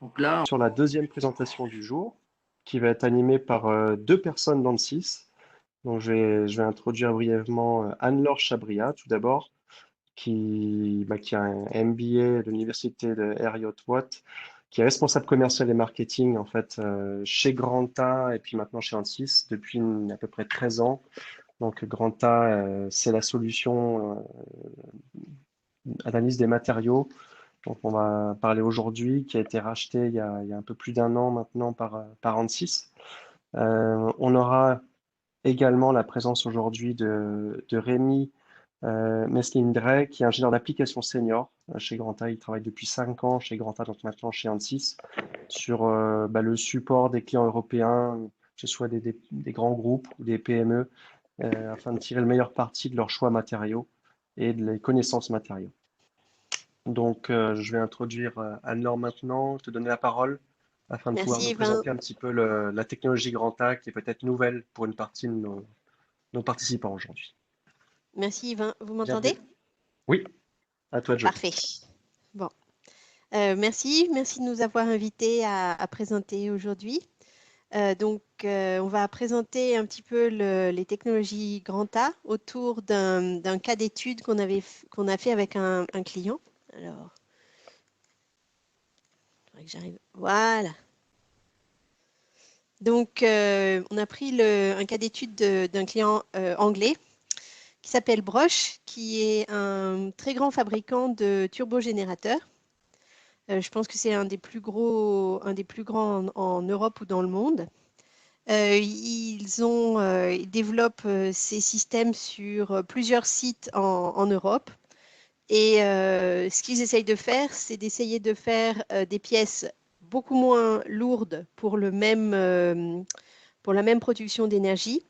Donc là, Sur la deuxième présentation du jour, qui va être animée par deux personnes d'ANSYS. Donc, je vais introduire brièvement Anne-Laure Chabria, tout d'abord, qui a un MBA de l'université de Heriot-Watt, qui est responsable commercial et marketing en fait chez Granta et puis maintenant chez ANSYS depuis à peu près 13 ans. Donc Granta, c'est la solution analyse des matériaux dont on va parler aujourd'hui, qui a été racheté il y a un peu plus d'un an maintenant par ANSYS. On aura également la présence aujourd'hui de Rémi Meslin-Drey, qui est ingénieur d'application senior chez Granta. Il travaille depuis 5 ans chez Granta, donc maintenant chez ANSYS, sur le support des clients européens, que ce soit des grands groupes ou des PME, afin de tirer le meilleur parti de leurs choix matériaux et de les connaissances matériaux. Donc, je vais introduire Anne-Laure maintenant, te donner la parole afin de pouvoir Merci nous Yvain. présenter un petit peu la technologie Granta, qui est peut-être nouvelle pour une partie de nos participants aujourd'hui. Merci Yvain. Vous Bienvenue. m'entendez? Oui, à toi de jouer. Parfait. Bon. Merci de nous avoir invités à présenter aujourd'hui. On va présenter un petit peu les technologies Granta autour d'un cas d'étude qu'on a fait avec un client. Alors, il faudrait que j'arrive. Voilà. Donc, on a pris un cas d'étude d'un client anglais qui s'appelle Broche, qui est un très grand fabricant de turbogénérateurs. Je pense que c'est un des plus grands en Europe ou dans le monde. Ils développent ces systèmes sur plusieurs sites en Europe. Et ce qu'ils essayent de faire, c'est d'essayer de faire des pièces beaucoup moins lourdes pour la même production d'énergie,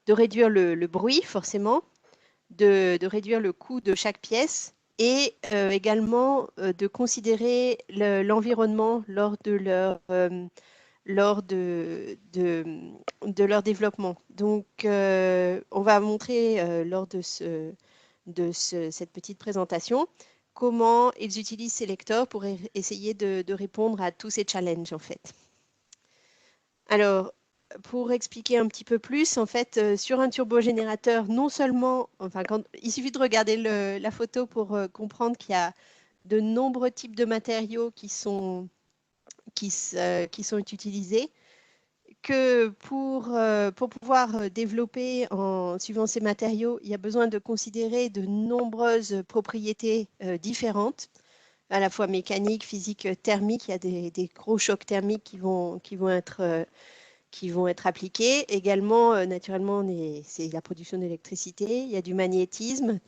de réduire le bruit forcément, de réduire le coût de chaque pièce et également de considérer l'environnement lors de leur développement. Donc, on va montrer lors de cette petite présentation comment ils utilisent Selector pour essayer de répondre à tous ces challenges, en fait. Alors, pour expliquer un petit peu plus, en fait, sur un turbogénérateur, non seulement, enfin, il suffit de regarder la photo pour comprendre qu'il y a de nombreux types de matériaux qui sont utilisés, que pour pouvoir développer en suivant ces matériaux, il y a besoin de considérer de nombreuses propriétés différentes, à la fois mécaniques, physiques, thermiques. Il y a des gros chocs thermiques qui vont être appliqués. Également, naturellement, c'est la production d'électricité, il y a du magnétisme.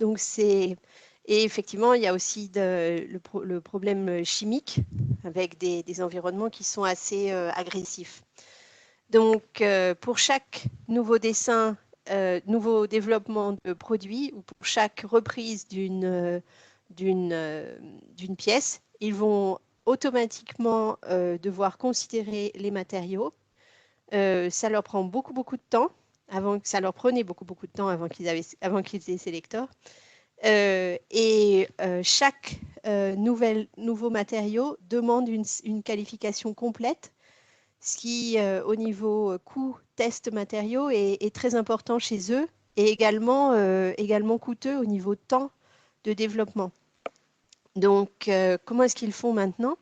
Et effectivement, il y a aussi le problème chimique avec des environnements qui sont assez agressifs. Donc, pour chaque nouveau dessin, nouveau développement de produit ou pour chaque reprise d'une pièce, ils vont automatiquement devoir considérer les matériaux. Ça leur prend beaucoup de temps, ça leur prenait beaucoup de temps avant qu'ils aient Selector. Chaque nouveau matériau demande une qualification complète, ce qui, au niveau coût, test matériaux, est très important chez eux et également coûteux au niveau temps de développement. Donc, comment est-ce qu'ils font maintenant?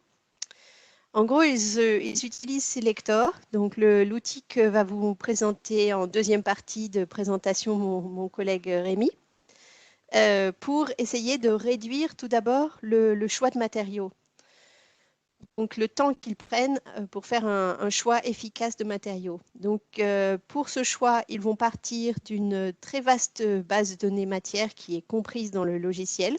En gros, ils utilisent Selector, donc l'outil que va vous présenter en deuxième partie de présentation mon collègue Rémi, pour essayer de réduire tout d'abord le choix de matériaux. Donc, le temps qu'ils prennent pour faire un choix efficace de matériaux. Donc, pour ce choix, ils vont partir d'une très vaste base de données matière qui est comprise dans le logiciel.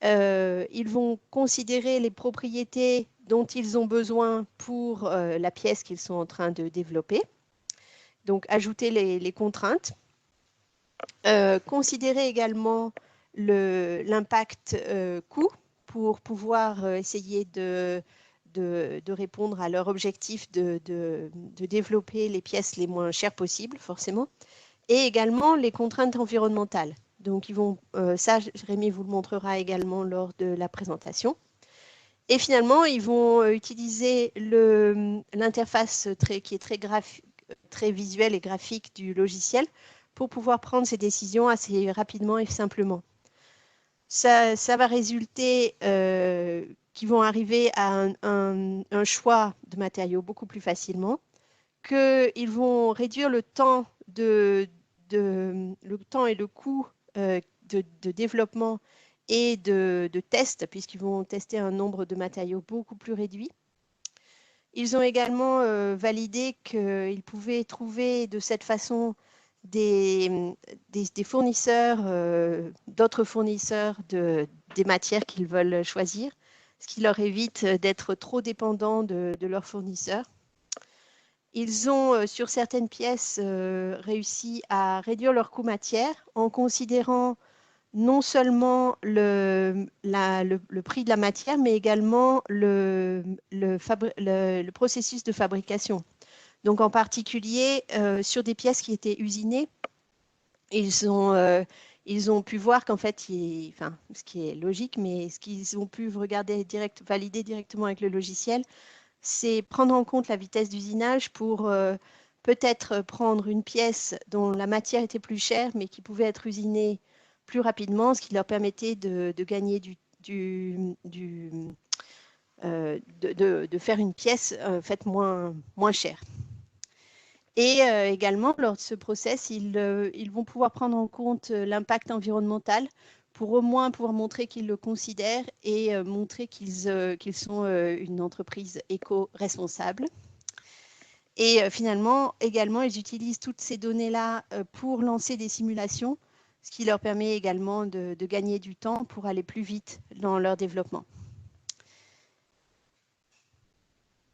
Ils vont considérer les propriétés dont ils ont besoin pour la pièce qu'ils sont en train de développer. Donc, ajouter les contraintes. Considérer également l'impact coût pour pouvoir essayer de répondre à leur objectif de développer les pièces les moins chères possibles, forcément, et également les contraintes environnementales. Donc, ça, Rémi vous le montrera également lors de la présentation. Et finalement, ils vont utiliser l'interface qui est très visuelle et graphique du logiciel pour pouvoir prendre ces décisions assez rapidement et simplement. Ça va résulter qu'ils vont arriver à un choix de matériaux beaucoup plus facilement, qu'ils vont réduire le temps et le coût de développement et de test, puisqu'ils vont tester un nombre de matériaux beaucoup plus réduit. Ils ont également validé qu'ils pouvaient trouver de cette façon des fournisseurs, d'autres fournisseurs des matières qu'ils veulent choisir, ce qui leur évite d'être trop dépendants de leurs fournisseurs. Ils ont, sur certaines pièces, réussi à réduire leur coût matière en considérant non seulement le prix de la matière, mais également le processus de fabrication. Donc, en particulier, sur des pièces qui étaient usinées, ils ont pu voir qu'en fait, ce qui est logique, mais ce qu'ils ont pu valider directement avec le logiciel, c'est prendre en compte la vitesse d'usinage pour peut-être prendre une pièce dont la matière était plus chère, mais qui pouvait être usinée plus rapidement, ce qui leur permettait de gagner de faire une pièce faite moins chère. Et également, lors de ce process, ils vont pouvoir prendre en compte l'impact environnemental pour au moins pouvoir montrer qu'ils le considèrent et montrer qu'ils sont une entreprise éco-responsable. Et finalement, également, ils utilisent toutes ces données-là pour lancer des simulations, ce qui leur permet également de gagner du temps pour aller plus vite dans leur développement.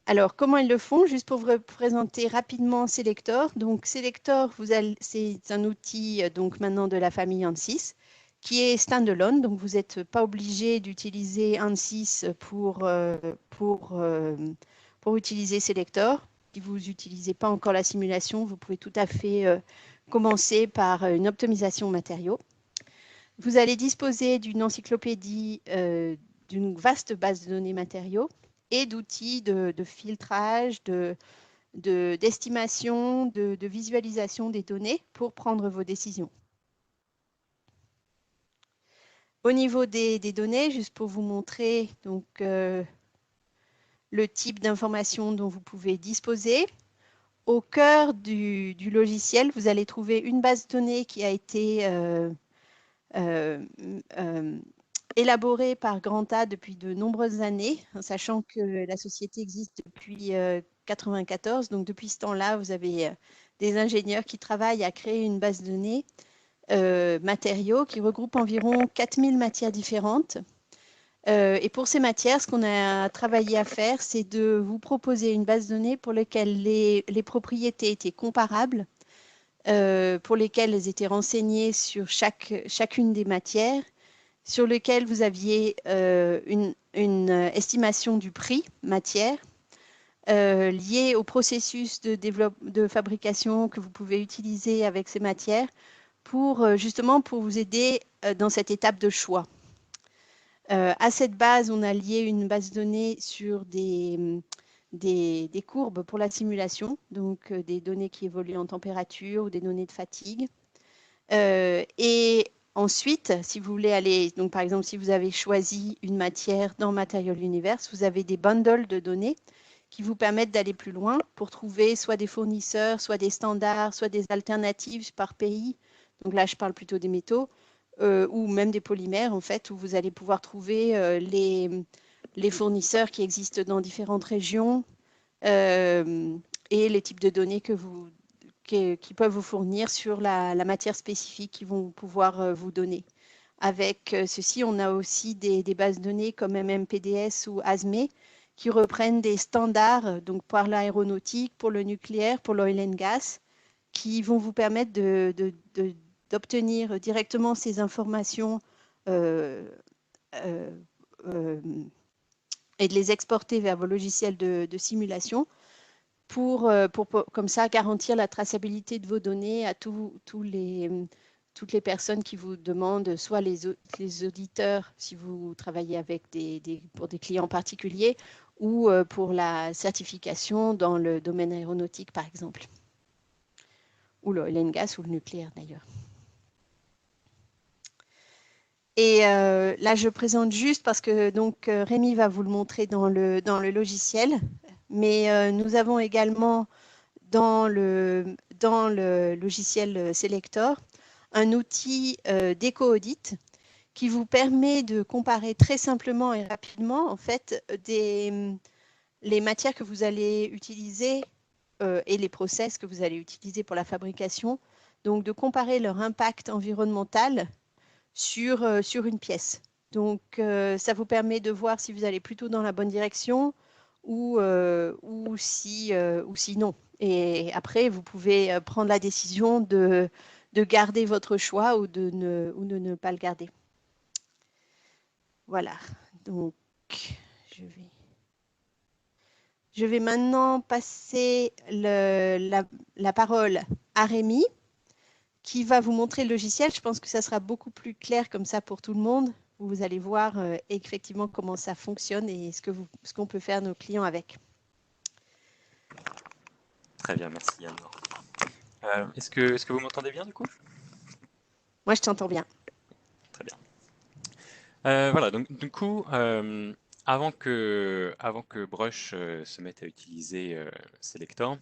Alors, comment ils le font? Juste pour vous présenter rapidement Selector. Donc, Selector, c'est un outil donc maintenant de la famille ANSYS qui est standalone. Donc, vous n'êtes pas obligé d'utiliser ANSYS pour utiliser Selector. Si vous n'utilisez pas encore la simulation, vous pouvez tout à fait commencer par une optimisation matériaux. Vous allez disposer d'une encyclopédie, d'une vaste base de données matériaux et d'outils de filtrage, d'estimation, de visualisation des données pour prendre vos décisions. Au niveau des données, juste pour vous montrer donc, le type d'information dont vous pouvez disposer, au cœur du logiciel, vous allez trouver une base de données qui a été élaborée par Granta depuis de nombreuses années, sachant que la société existe depuis 1994. Donc, depuis ce temps-là, vous avez des ingénieurs qui travaillent à créer une base de données matériaux qui regroupe environ 4000 matières différentes. Et pour ces matières, ce qu'on a travaillé à faire, c'est de vous proposer une base de données pour laquelle les propriétés étaient comparables, pour lesquelles elles étaient renseignées sur chacune des matières, sur lesquelles vous aviez une estimation du prix matière liée au processus de fabrication que vous pouvez utiliser avec ces matières justement pour vous aider dans cette étape de choix. À cette base, on a lié une base de données sur des courbes pour la simulation, donc des données qui évoluent en température ou des données de fatigue. Et ensuite, si vous voulez aller, donc par exemple, si vous avez choisi une matière dans Material Universe, vous avez des bundles de données qui vous permettent d'aller plus loin pour trouver soit des fournisseurs, soit des standards, soit des alternatives par pays. Donc là, je parle plutôt des métaux. Ou même des polymères, en fait, où vous allez pouvoir trouver les fournisseurs qui existent dans différentes régions et les types de données qui peuvent vous fournir sur la matière spécifique qu'ils vont pouvoir vous donner. Avec ceci, on a aussi des bases de données comme MMPDS ou ASME qui reprennent des standards donc pour l'aéronautique, pour le nucléaire, pour l'oil and gas, qui vont vous permettre d'obtenir directement ces informations et de les exporter vers vos logiciels de simulation pour comme ça garantir la traçabilité de vos données à tous toutes les personnes qui vous demandent, soit les auditeurs, si vous travaillez avec pour des clients particuliers, ou pour la certification dans le domaine aéronautique, par exemple, ou le oil and gas, ou le nucléaire d'ailleurs. Et là, je présente juste parce que donc Rémi va vous le montrer dans le logiciel, mais nous avons également dans le logiciel Selector un outil d'éco-audit qui vous permet de comparer très simplement et rapidement en fait les matières que vous allez utiliser et les process que vous allez utiliser pour la fabrication. Donc de comparer leur impact environnemental sur une pièce. Donc ça vous permet de voir si vous allez plutôt dans la bonne direction ou si non. Et après, vous pouvez prendre la décision de garder votre choix ou de ne pas le garder. Voilà, donc je vais maintenant passer la parole à Rémi, qui va vous montrer le logiciel. Je pense que ça sera beaucoup plus clair comme ça pour tout le monde. Vous allez voir effectivement comment ça fonctionne et ce qu'on peut faire nos clients avec. Très bien, merci Yann. Est-ce que vous m'entendez bien du coup? Moi, je t'entends bien. Très bien. Voilà, donc du coup, avant que Brush se mette à utiliser Selector,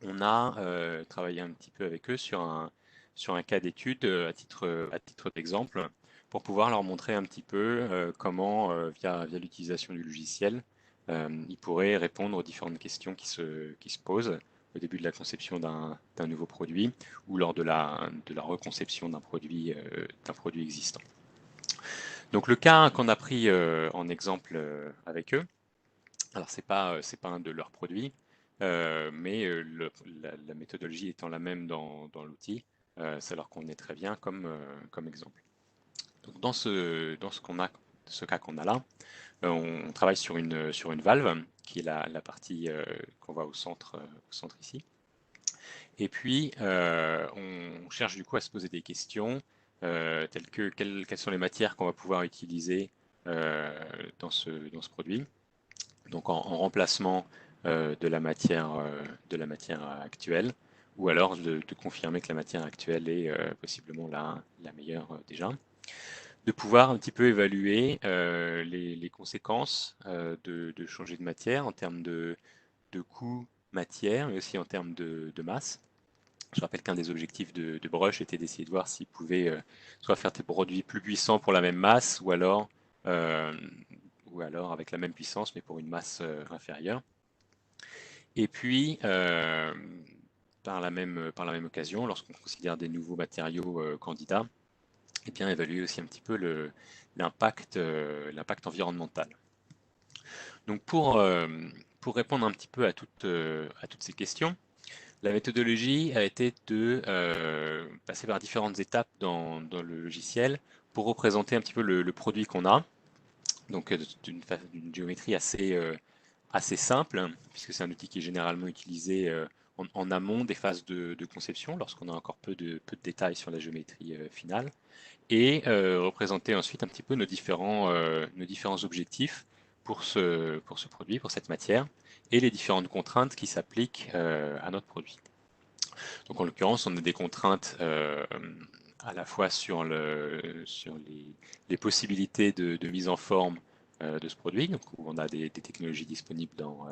on a travaillé un petit peu avec eux sur un cas d'étude à titre d'exemple pour pouvoir leur montrer un petit peu comment, via l'utilisation du logiciel, ils pourraient répondre aux différentes questions qui se posent au début de la conception d'un nouveau produit ou lors de la reconception d'un produit existant. Donc le cas qu'on a pris en exemple avec eux, alors c'est pas un de leurs produits, mais la méthodologie étant la même dans l'outil, ça leur convenait très bien comme exemple. Donc dans ce cas qu'on a là, on travaille sur une valve qui est la partie qu'on voit au centre ici. Et puis on cherche du coup à se poser des questions telles que quelles sont les matières qu'on va pouvoir utiliser dans ce produit. Donc en remplacement de la matière actuelle, ou alors de confirmer que la matière actuelle est possiblement la meilleure déjà. De pouvoir un petit peu évaluer les conséquences de changer de matière en termes de coût matière, mais aussi en termes de masse. Je rappelle qu'un des objectifs de Brush était d'essayer de voir s'ils pouvaient soit faire des produits plus puissants pour la même masse, euh, ou alors avec la même puissance mais pour une masse inférieure. Et puis, par la même occasion, lorsqu'on considère des nouveaux matériaux candidats, eh bien, évaluer aussi un petit peu l'impact environnemental. Donc pour répondre un petit peu à toutes ces questions, la méthodologie a été de passer par différentes étapes dans le logiciel pour représenter un petit peu le produit qu'on a. Donc d'une géométrie assez simple, puisque c'est un outil qui est généralement utilisé en amont des phases de conception, lorsqu'on a encore peu de détails sur la géométrie finale, et représenter ensuite un petit peu nos différents objectifs pour ce produit, pour cette matière, et les différentes contraintes qui s'appliquent à notre produit. Donc en l'occurrence, on a des contraintes à la fois sur les possibilités de mise en forme de ce produit, donc où on a des technologies disponibles dans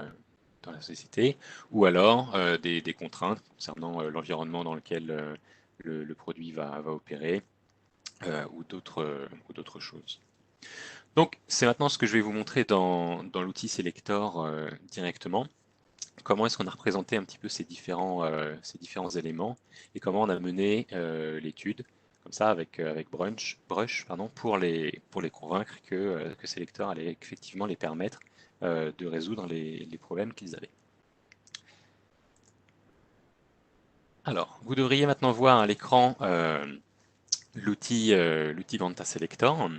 la société, ou alors des contraintes concernant l'environnement dans lequel le produit va opérer, ou d'autres choses. Donc c'est maintenant ce que je vais vous montrer dans l'outil Selector directement. Comment est-ce qu'on a représenté un petit peu ces différents éléments et comment on a mené l'étude comme ça avec Brush, pour les convaincre que Selector allait effectivement les permettre de résoudre les problèmes qu'ils avaient. Alors, vous devriez maintenant voir à l'écran l'outil Vanta Selector,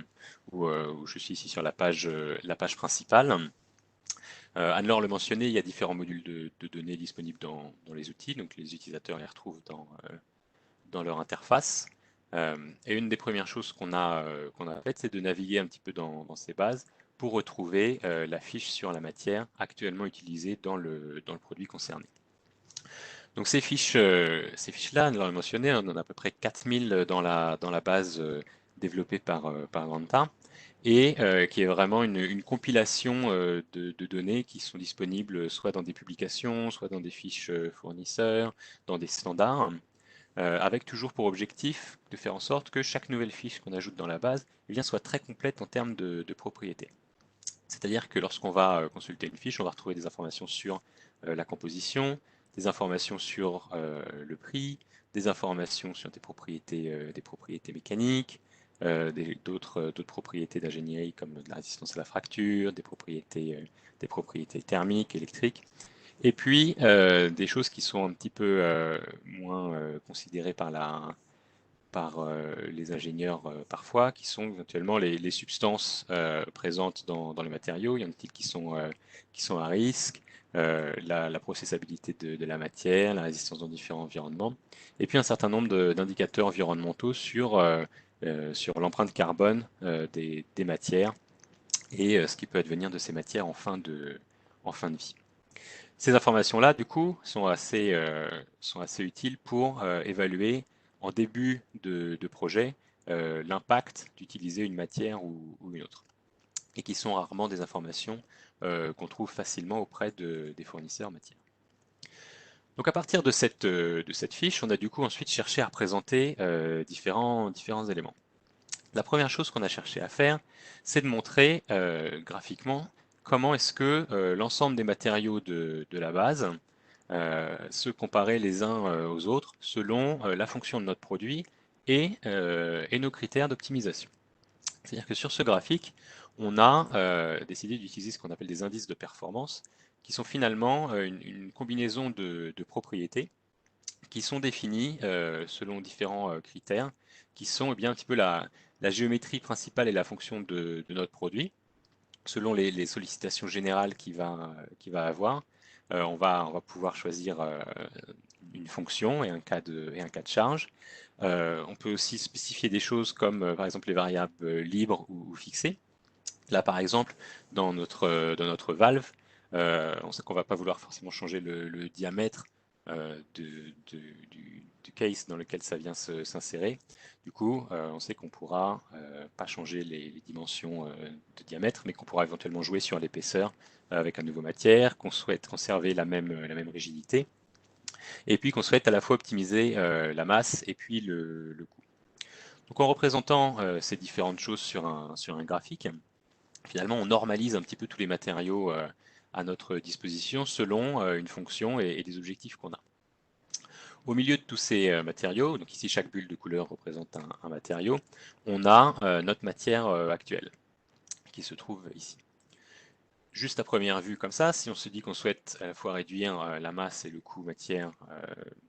où je suis ici sur la page principale. Anne-Laure le mentionnait, il y a différents modules de données disponibles dans les outils, donc les utilisateurs les retrouvent dans leur interface. Et une des premières choses qu'on a faites, c'est de naviguer un petit peu dans ces bases pour retrouver la fiche sur la matière actuellement utilisée dans le produit concerné. Donc ces fiches-là, on l'a mentionné, on en a à peu près 4000 dans la base développée par Granta, et qui est vraiment une compilation de données qui sont disponibles soit dans des publications, soit dans des fiches fournisseurs, dans des standards, avec toujours pour objectif de faire en sorte que chaque nouvelle fiche qu'on ajoute dans la base eh bien, soit très complète en termes de propriétés. C'est-à-dire que lorsqu'on va consulter une fiche, on va retrouver des informations sur la composition, des informations sur le prix, des informations sur des propriétés mécaniques, d'autres propriétés d'ingénierie comme de la résistance à la fracture, des propriétés thermiques, électriques, et puis des choses qui sont un petit peu moins considérées par les ingénieurs parfois, qui sont éventuellement les substances présentes dans les matériaux. Il y en a qui sont à risque, la processabilité de la matière, la résistance dans différents environnements, et puis un certain nombre d'indicateurs environnementaux sur l'empreinte carbone des matières et ce qui peut advenir de ces matières en fin de vie. Ces informations-là, du coup, sont assez utiles pour évaluer en début de projet l'impact d'utiliser une matière ou une autre, et qui sont rarement des informations qu'on trouve facilement auprès des fournisseurs matières. Donc à partir de cette fiche, on a du coup ensuite cherché à représenter différents éléments. La première chose qu'on a cherché à faire, c'est de montrer graphiquement comment est-ce que l'ensemble des matériaux de la base se comparaient les uns aux autres selon la fonction de notre produit et nos critères d'optimisation. C'est-à-dire que sur ce graphique, on a décidé d'utiliser ce qu'on appelle des indices de performance, qui sont finalement une combinaison de propriétés qui sont définis selon différents critères, qui sont bien un petit peu la géométrie principale et la fonction de notre produit, selon les sollicitations générales qu'il va avoir. On va pouvoir choisir une fonction et un cas de charge. On peut aussi spécifier des choses comme par exemple les variables libres ou fixées. Là, par exemple, dans notre valve, on sait qu'on ne va pas vouloir forcément changer le diamètre du case dans lequel ça vient s'insérer. Du coup, on sait qu'on ne pourra pas changer les dimensions de diamètre, mais qu'on pourra éventuellement jouer sur l'épaisseur avec un nouveau matière, qu'on souhaite conserver la même rigidité, et puis qu'on souhaite à la fois optimiser la masse et puis le coût. Donc en représentant ces différentes choses sur un graphique, finalement, on normalise un petit peu tous les matériaux à notre disposition selon une fonction et des objectifs qu'on a. Au milieu de tous ces matériaux, donc ici chaque bulle de couleur représente un matériau, on a notre matière actuelle qui se trouve ici. Juste à première vue comme ça, si on se dit qu'on souhaite à la fois réduire la masse et le coût matière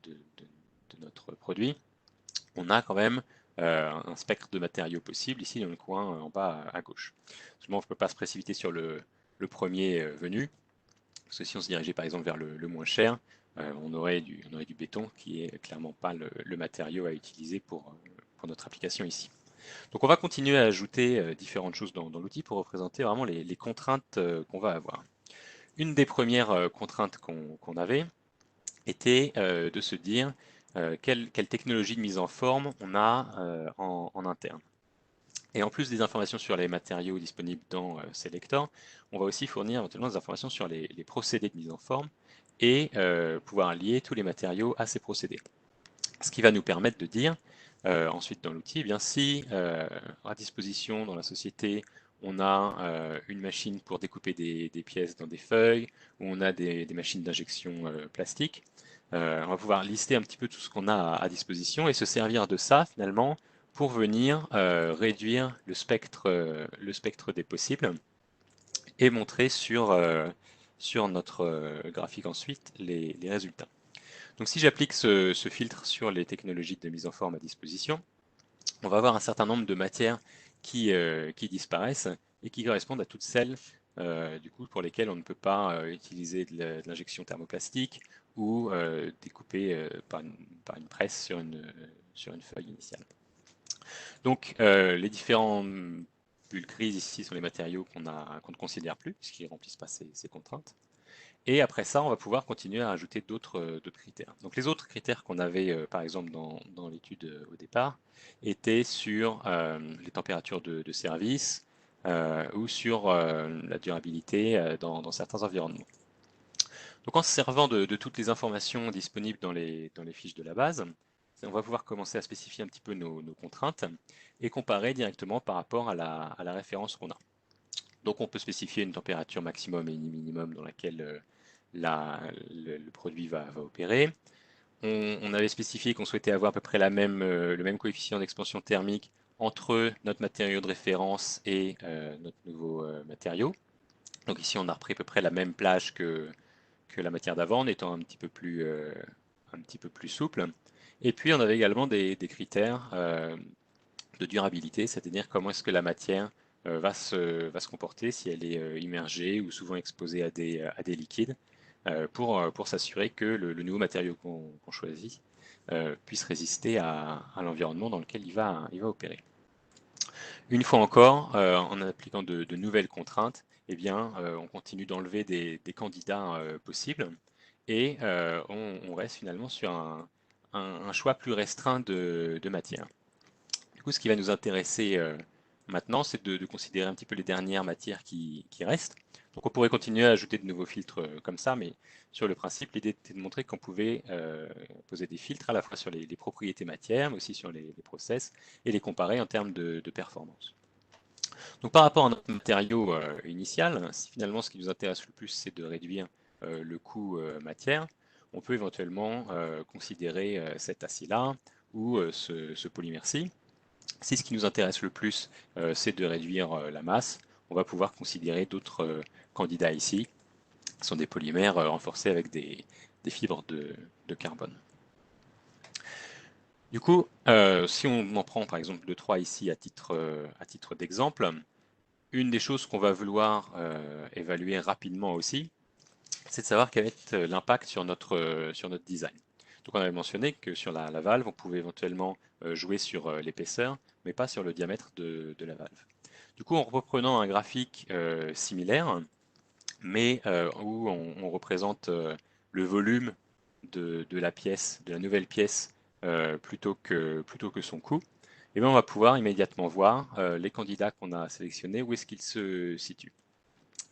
de notre produit, on a quand même un spectre de matériaux possibles ici dans le coin en bas à gauche. Seulement, on ne peut pas se précipiter sur le premier venu, parce que si on se dirigeait par exemple vers le moins cher, on aurait du béton qui est clairement pas le matériau à utiliser pour notre application ici. Donc on va continuer à ajouter différentes choses dans l'outil pour représenter vraiment les contraintes qu'on va avoir. Une des premières contraintes qu'on avait était de se dire quelle technologie de mise en forme on a en interne. Et en plus des informations sur les matériaux disponibles dans Selector, on va aussi fournir éventuellement des informations sur les procédés de mise en forme et pouvoir lier tous les matériaux à ces procédés. Ce qui va nous permettre de dire ensuite dans l'outil, eh bien si à disposition dans la société on a une machine pour découper des pièces dans des feuilles, ou on a des machines d'injection plastique, on va pouvoir lister un petit peu tout ce qu'on a à disposition et se servir de ça finalement pour venir réduire le spectre des possibles et montrer sur notre graphique ensuite les résultats. Donc si j'applique ce filtre sur les technologies de mise en forme à disposition, on va avoir un certain nombre de matières qui disparaissent et qui correspondent à toutes celles du coup, pour lesquelles on ne peut pas utiliser de l'injection thermoplastique ou découper par une presse sur une feuille initiale. Donc, les différents bulles grises ici sont les matériaux qu'on ne considère plus, puisqu'ils ne remplissent pas ces contraintes. Et après ça, on va pouvoir continuer à ajouter d'autres critères. Donc les autres critères qu'on avait, par exemple, dans l'étude au départ, étaient sur les températures de service ou sur la durabilité dans certains environnements. Donc en se servant de toutes les informations disponibles dans les fiches de la base, on va pouvoir commencer à spécifier un petit peu nos contraintes et comparer directement par rapport à la référence qu'on a. Donc on peut spécifier une température maximum et une minimum dans laquelle le produit va opérer. On avait spécifié qu'on souhaitait avoir à peu près le même coefficient d'expansion thermique entre notre matériau de référence et notre nouveau matériau. Donc ici on a repris à peu près la même plage que la matière d'avant en étant un petit peu plus souple. Et puis on avait également des critères de durabilité, c'est-à-dire comment est-ce que la matière va se comporter si elle est immergée ou souvent exposée à des liquides pour s'assurer que le nouveau matériau qu'on choisit puisse résister à l'environnement dans lequel il va opérer. Une fois encore, en appliquant de nouvelles contraintes, eh bien, on continue d'enlever des candidats possibles et on reste finalement sur un choix plus restreint de matières. Du coup, ce qui va nous intéresser maintenant, c'est de considérer un petit peu les dernières matières qui restent. Donc on pourrait continuer à ajouter de nouveaux filtres comme ça, mais sur le principe, l'idée était de montrer qu'on pouvait poser des filtres à la fois sur les propriétés matières, mais aussi sur les process, et les comparer en termes de performance. Donc par rapport à notre matériau initial, si finalement ce qui nous intéresse le plus, c'est de réduire le coût matière, on peut éventuellement considérer cet acier-là ou ce polymère-ci. Si ce qui nous intéresse le plus, c'est de réduire la masse, on va pouvoir considérer d'autres candidats ici, qui sont des polymères renforcés avec des fibres de carbone. Du coup, si on en prend par exemple 2-3 ici à titre d'exemple, une des choses qu'on va vouloir évaluer rapidement aussi, c'est de savoir quel va être l'impact sur notre design. Donc on avait mentionné que sur la valve, on pouvait éventuellement jouer sur l'épaisseur, mais pas sur le diamètre de la valve. Du coup, en reprenant un graphique similaire, mais où on représente le volume de la pièce, de la nouvelle pièce, plutôt que son coût, et bien on va pouvoir immédiatement voir les candidats qu'on a sélectionnés, où est-ce qu'ils se situent.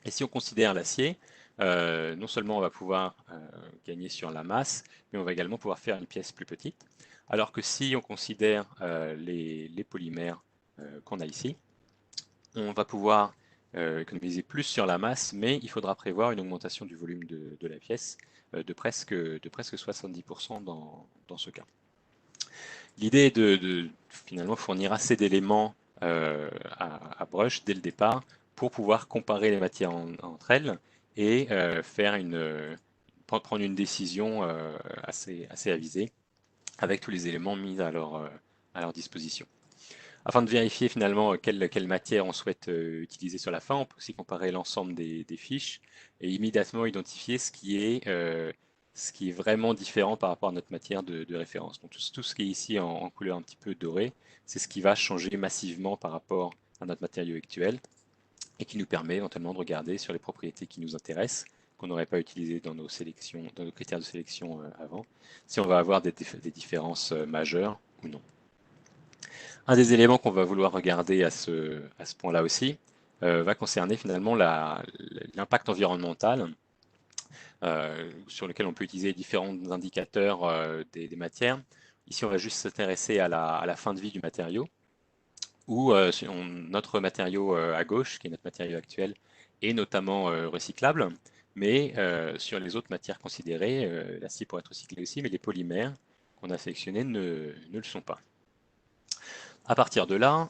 Et si on considère l'acier, non seulement on va pouvoir gagner sur la masse, mais on va également pouvoir faire une pièce plus petite. Alors que si on considère les polymères qu'on a ici, on va pouvoir économiser plus sur la masse, mais il faudra prévoir une augmentation du volume de la pièce de presque 70% dans ce cas. L'idée est de finalement fournir assez d'éléments à Brush dès le départ pour pouvoir comparer les matières entre elles et prendre une décision assez avisée avec tous les éléments mis à leur disposition. Afin de vérifier finalement quelle matière on souhaite utiliser sur la fin, on peut aussi comparer l'ensemble des fiches et immédiatement identifier ce qui est vraiment différent par rapport à notre matière de référence. Donc tout ce qui est ici en couleur un petit peu dorée, c'est ce qui va changer massivement par rapport à notre matériau actuel et qui nous permet éventuellement de regarder sur les propriétés qui nous intéressent, qu'on n'aurait pas utilisées dans nos critères de sélection avant, si on va avoir des différences majeures ou non. Un des éléments qu'on va vouloir regarder à ce point-là aussi va concerner finalement l'impact environnemental sur lequel on peut utiliser différents indicateurs des matières. Ici, on va juste s'intéresser à la fin de vie du matériau, où notre matériau à gauche, qui est notre matériau actuel, est notamment recyclable, mais sur les autres matières considérées, l'acier pourrait être recyclé aussi, mais les polymères qu'on a sélectionnés ne le sont pas. À partir de là,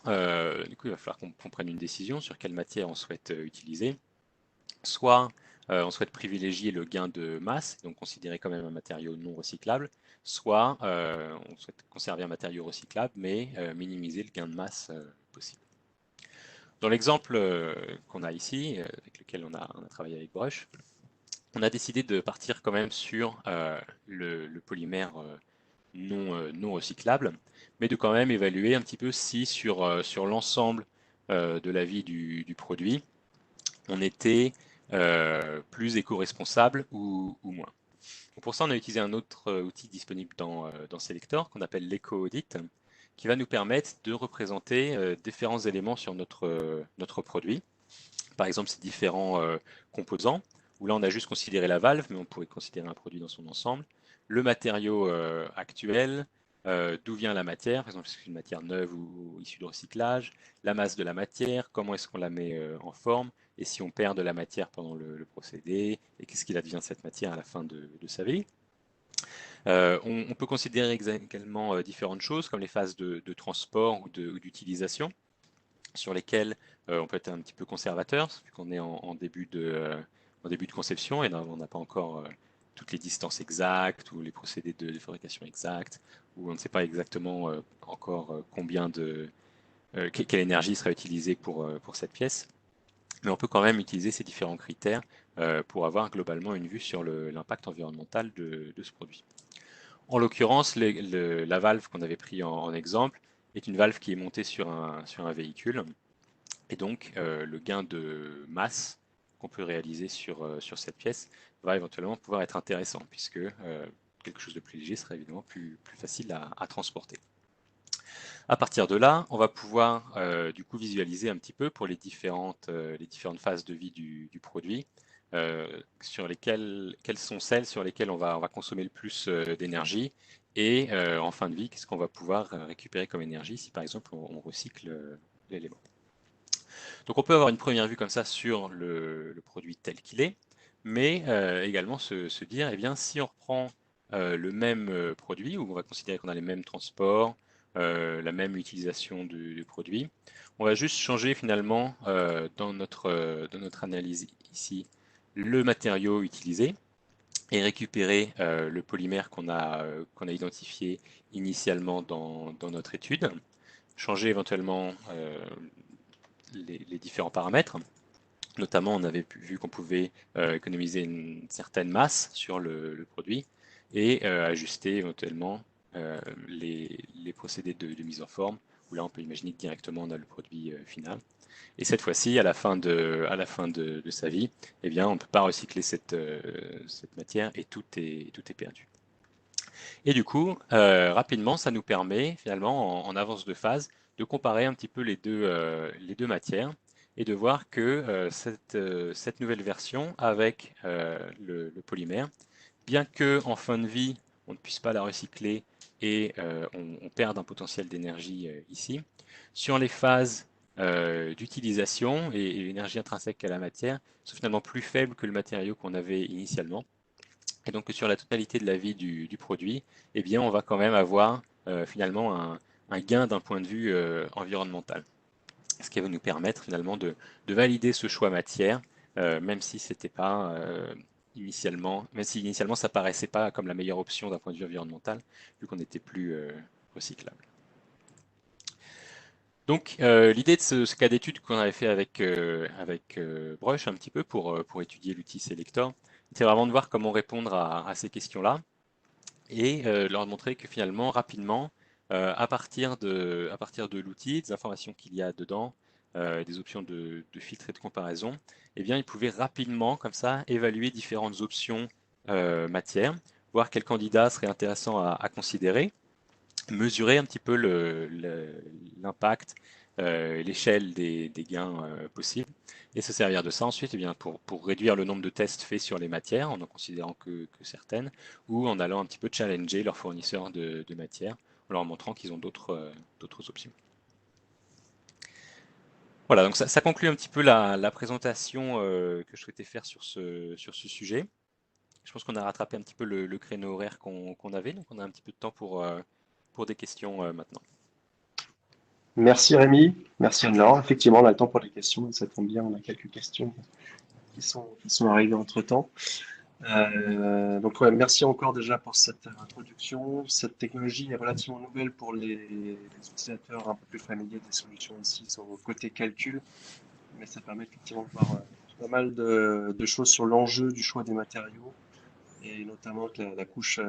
du coup, il va falloir qu'on prenne une décision sur quelle matière on souhaite utiliser. Soit on souhaite privilégier le gain de masse, donc considérer quand même un matériau non recyclable, soit on souhaite conserver un matériau recyclable, mais minimiser le gain de masse possible. Dans l'exemple qu'on a ici, avec lequel on a travaillé avec Brush, on a décidé de partir quand même sur le polymère non recyclables, mais de quand même évaluer un petit peu si sur l'ensemble de la vie du produit, on était plus éco-responsable ou moins. Donc pour ça, on a utilisé un autre outil disponible dans Selector qu'on appelle l'éco-audit, qui va nous permettre de représenter différents éléments sur notre produit. Par exemple, ces différents composants, où là on a juste considéré la valve, mais on pourrait considérer un produit dans son ensemble. Le matériau actuel, d'où vient la matière, par exemple, est-ce que c'est une matière neuve ou issue de recyclage, la masse de la matière, comment est-ce qu'on la met en forme, et si on perd de la matière pendant le procédé, et qu'est-ce qu'il advient de cette matière à la fin de sa vie. On peut considérer également différentes choses, comme les phases de transport ou d'utilisation, sur lesquelles on peut être un petit peu conservateur, vu qu'on est en début de conception, et on n'a pas encore toutes les distances exactes, ou les procédés de fabrication exacts, où on ne sait pas exactement encore quelle énergie sera utilisée pour cette pièce. Mais on peut quand même utiliser ces différents critères pour avoir globalement une vue sur l'impact environnemental de ce produit. En l'occurrence, la valve qu'on avait pris en exemple est une valve qui est montée sur un véhicule. Et donc, le gain de masse qu'on peut réaliser sur cette pièce va éventuellement pouvoir être intéressant, puisque quelque chose de plus léger sera évidemment plus facile à transporter. À partir de là, on va pouvoir du coup visualiser un petit peu pour les différentes phases de vie du produit, quelles sont celles sur lesquelles on va consommer le plus d'énergie, et en fin de vie, qu'est-ce qu'on va pouvoir récupérer comme énergie si par exemple on recycle l'élément. Donc on peut avoir une première vue comme ça sur le produit tel qu'il est, mais également se dire, eh bien, si on reprend le même produit, où on va considérer qu'on a les mêmes transports, la même utilisation du produit, on va juste changer finalement dans notre analyse ici le matériau utilisé et récupérer le polymère qu'on a identifié initialement dans notre étude, changer éventuellement les différents paramètres. Notamment, on avait vu qu'on pouvait économiser une certaine masse sur le produit et ajuster éventuellement les procédés de mise en forme, où là on peut imaginer que directement on a le produit final. Et cette fois-ci, à la fin de sa vie, eh bien, on ne peut pas recycler cette matière et tout est perdu. Et du coup, rapidement, ça nous permet finalement, en avance de phase, de comparer un petit peu les deux matières et de voir que cette nouvelle version avec le polymère, bien que en fin de vie, on ne puisse pas la recycler et on perde un potentiel d'énergie ici, sur les phases d'utilisation et l'énergie intrinsèque à la matière sont finalement plus faibles que le matériau qu'on avait initialement. Et donc sur la totalité de la vie du produit, eh bien, on va quand même avoir finalement un gain d'un point de vue environnemental. Ce qui va nous permettre finalement de valider ce choix matière, même si c'était pas même si initialement ça paraissait pas comme la meilleure option d'un point de vue environnemental, vu qu'on n'était plus recyclable. Donc l'idée de ce cas d'étude qu'on avait fait avec Brush un petit peu pour étudier l'outil Selector, c'était vraiment de voir comment répondre à ces questions-là et leur montrer que finalement, rapidement, à partir de l'outil, des informations qu'il y a dedans, des options de filtre et de comparaison, eh bien, ils pouvaient rapidement, comme ça, évaluer différentes options matières, voir quel candidat serait intéressant à considérer, mesurer un petit peu l'impact, l'échelle des gains possibles, et se servir de ça ensuite eh bien, pour réduire le nombre de tests faits sur les matières, en considérant que certaines, ou en allant un petit peu challenger leurs fournisseurs de matières, en leur montrant qu'ils ont d'autres options. Voilà, donc ça conclut un petit peu la présentation que je souhaitais faire sur ce sujet. Je pense qu'on a rattrapé un petit peu le créneau horaire qu'on avait, donc on a un petit peu de temps pour des questions maintenant. Merci Rémi, merci Anne-Laure. Effectivement, on a le temps pour les questions, et ça tombe bien, on a quelques questions qui sont arrivées entre-temps. Donc ouais, merci encore déjà pour cette introduction. Cette technologie est relativement nouvelle pour les utilisateurs un peu plus familiers des solutions ici sur le côté calcul, mais ça permet effectivement de voir pas mal de choses sur l'enjeu du choix des matériaux et notamment avec la couche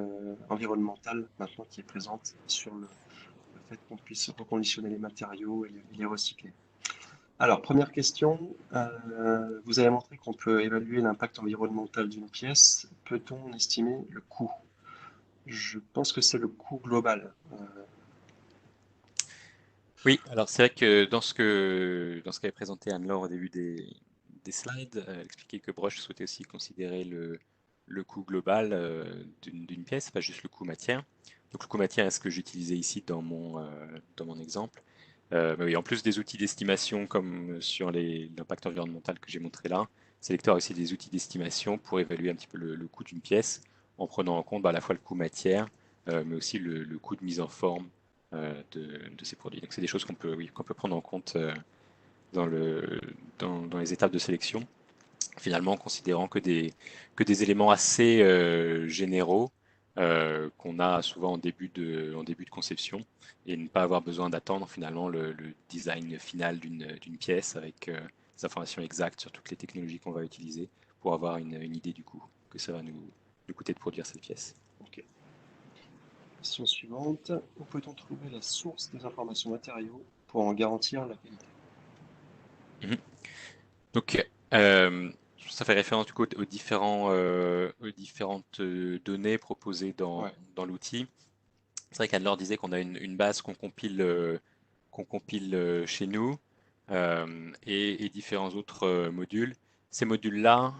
environnementale maintenant qui est présente sur le fait qu'on puisse reconditionner les matériaux et les recycler. Alors, première question, vous avez montré qu'on peut évaluer l'impact environnemental d'une pièce. Peut-on estimer le coût? Je pense que c'est le coût global. Oui, alors c'est vrai que dans ce qu'avait présenté Anne-Laure au début des slides, elle expliquait que Brush souhaitait aussi considérer le coût global d'une pièce, pas juste le coût matière. Donc le coût matière est ce que j'utilisais ici dans mon exemple. Mais oui, en plus des outils d'estimation comme sur l'impact environnemental que j'ai montré là, Selector a aussi des outils d'estimation pour évaluer un petit peu le coût d'une pièce en prenant en compte à la fois le coût matière, mais aussi le coût de mise en forme de ces produits. Donc c'est des choses qu'on peut, oui, qu'on peut prendre en compte dans dans les étapes de sélection, finalement en considérant que des éléments assez généraux qu'on a souvent en début de conception et ne pas avoir besoin d'attendre finalement le design final d'une pièce avec des informations exactes sur toutes les technologies qu'on va utiliser pour avoir une idée du coût que ça va nous coûter de produire cette pièce. Ok. Question suivante. Où peut-on trouver la source des informations matériaux pour en garantir la qualité? Mhm. Donc, euh, ça fait référence du coup aux différentes données proposées Ouais. dans l'outil. C'est vrai qu'Anne-Laure disait qu'on a une base qu'on compile chez nous et différents autres modules. Ces modules-là,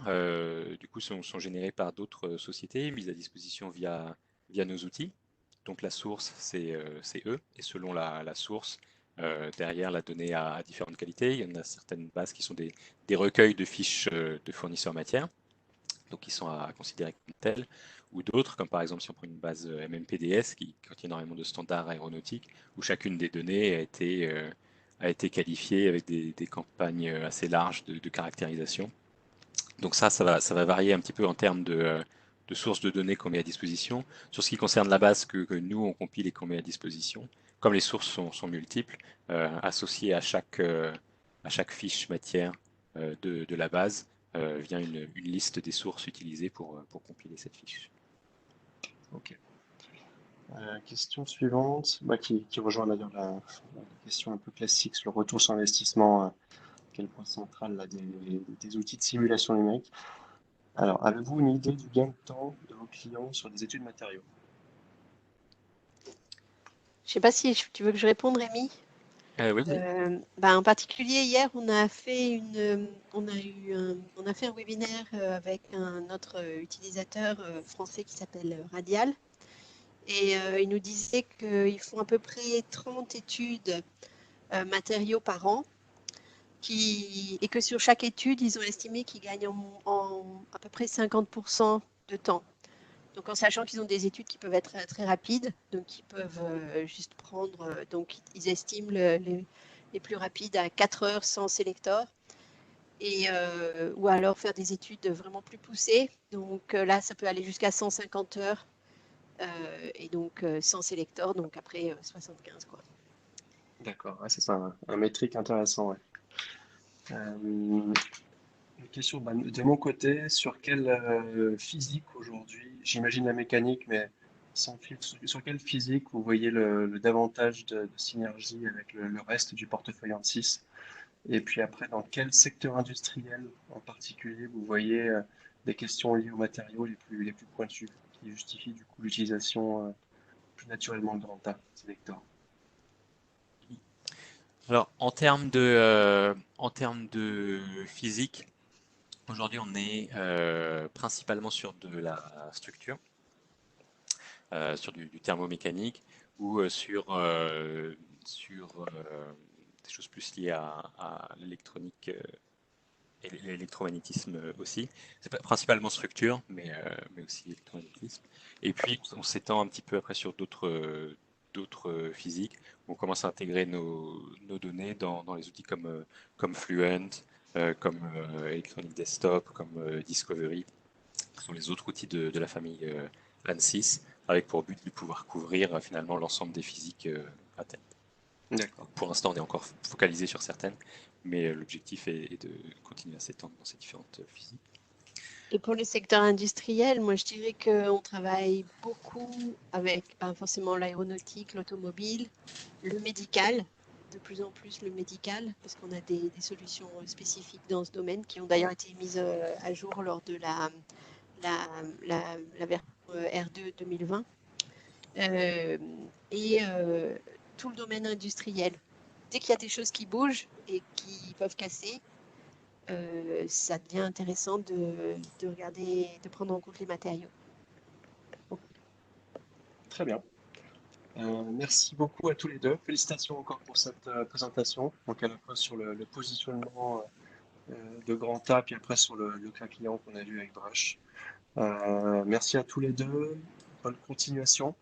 du coup, sont générés par d'autres sociétés, mises à disposition via nos outils. Donc la source, c'est eux, et selon la source, derrière la donnée a différentes qualités. Il y en a certaines bases qui sont des recueils de fiches de fournisseurs matières, donc qui sont à considérer comme telles, ou d'autres, comme par exemple si on prend une base MMPDS qui contient énormément de standards aéronautiques, où chacune des données a été qualifiée avec des campagnes assez larges de caractérisation. Donc ça va varier un petit peu en termes de sources de données qu'on met à disposition. Sur ce qui concerne la base que nous, on compile et qu'on met à disposition, comme les sources sont multiples, associées à chaque fiche matière de la base, vient une liste des sources utilisées pour compiler cette fiche. Ok. Question suivante, bah, qui rejoint d'ailleurs la question un peu classique sur le retour sur investissement, quel point central là, des outils de simulation numérique. Alors, avez-vous une idée du gain de temps de vos clients sur des études matériaux? Je sais pas si tu veux que je réponde, Rémi. Oui, oui. En particulier, hier, on a fait un webinaire avec un autre utilisateur français qui s'appelle Radial. Et il nous disait qu'ils font à peu près 30 études matériaux par an et que sur chaque étude, ils ont estimé qu'ils gagnent à peu près 50% de temps. Donc en sachant qu'ils ont des études qui peuvent être très rapides, donc ils peuvent juste prendre, donc ils estiment les plus rapides à 4 heures sans sélector, ou alors faire des études vraiment plus poussées. Donc là, ça peut aller jusqu'à 150 heures, et donc sans sélector, donc après 75 quoi. D'accord, ouais, c'est ça, un métrique intéressant. Ouais. Une question bah, de mon côté, sur quelle physique aujourd'hui, j'imagine la mécanique, mais sans filtre, sur quelle physique vous voyez le davantage de synergie avec le reste du portefeuille ANSYS? Et puis après, dans quel secteur industriel en particulier vous voyez des questions liées aux matériaux les plus pointues qui justifient du coup l'utilisation plus naturellement de Granta Selector? Alors, en termes de physique, aujourd'hui, on est principalement sur de la structure, sur du thermomécanique ou sur des choses plus liées à l'électronique et l'électromagnétisme aussi. C'est principalement structure, mais aussi électromagnétisme. Et puis, on s'étend un petit peu après sur d'autres physiques. On commence à intégrer nos données dans les outils comme Fluent, comme Electronic Desktop, comme Discovery, qui sont les autres outils de la famille ANSYS, avec pour but de pouvoir couvrir finalement l'ensemble des physiques à terme. D'accord. Pour l'instant, on est encore focalisé sur certaines, mais l'objectif est de continuer à s'étendre dans ces différentes physiques. Et pour le secteur industriel, moi je dirais qu'on travaille beaucoup avec pas forcément l'aéronautique, l'automobile, le médical, de plus en plus le médical, parce qu'on a des solutions spécifiques dans ce domaine qui ont d'ailleurs été mises à jour lors de la, la version R2 2020. Euh, et tout le domaine industriel. Dès qu'il y a des choses qui bougent et qui peuvent casser, ça devient intéressant de regarder, de prendre en compte les matériaux. Très bien. Merci beaucoup à tous les deux. Félicitations encore pour cette présentation, donc à la fois sur le positionnement de Grand A, puis après sur le cas client qu'on a vu avec Brush. Merci à tous les deux. Bonne continuation.